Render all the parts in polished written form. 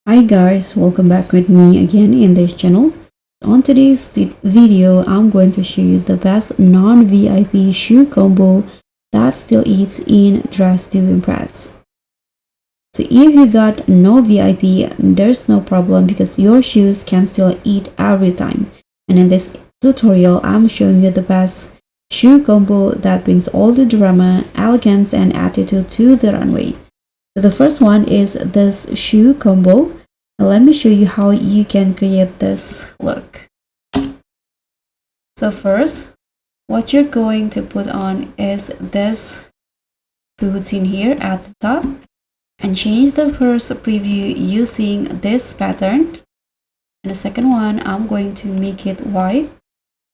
Hi guys, welcome back with me again in this channel. On today's video, I'm going to show you the best non-VIP shoe combo that still eats in Dress to Impress. So if you got no VIP, there's no problem because your shoes can still eat every time. And in this tutorial, I'm showing you the best shoe combo that brings all the drama, elegance, and attitude to the runway. So the first one is this shoe combo. Now let me show you how you can create this look. So first, what you're going to put on is this boots in here at the top and change the first preview using this pattern. And the second one, I'm going to make it white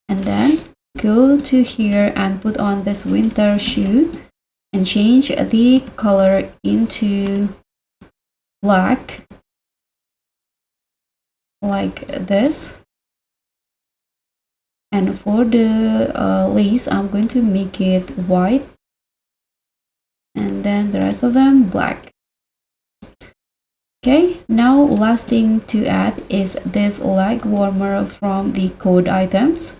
and then go to here and put on this winter shoe and change the color into black like this. And for the lace, I'm going to make it white and then the rest of them black. Okay, now last thing to add is this leg warmer from the code items.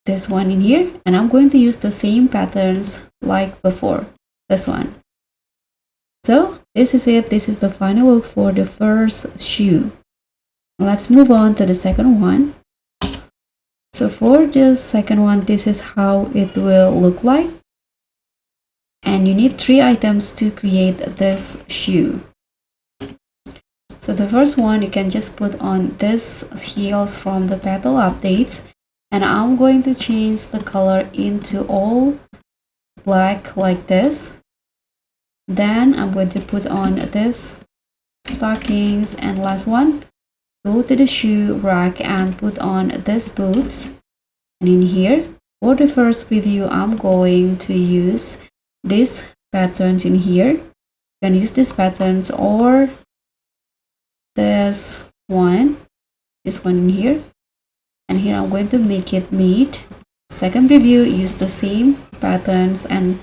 This one in here, and I'm going to use the same patterns like before, this one. So this is it. This is the final look for the first shoe. Let's move on to the second one. So for the second one, this is how it will look like. And you need 3 items to create this shoe. So the first one, you can just put on this heels from the Petal Updates. And I'm going to change the color into all black like this. Then I'm going to put on this stockings, and last one, go to the shoe rack and put on this boots. And in here, for the first preview, I'm going to use these patterns in here. You can use these patterns or this one in here. And here I'm going to make it matte. Second preview, use the same patterns, and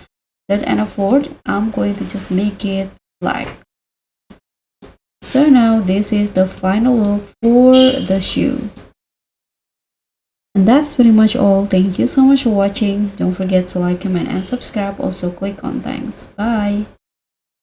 third and fourth, I'm going to just make it black. So now this is the final look for the shoe. And that's pretty much all. Thank you so much for watching. Don't forget to like, comment, and subscribe. Also click on thanks. Bye.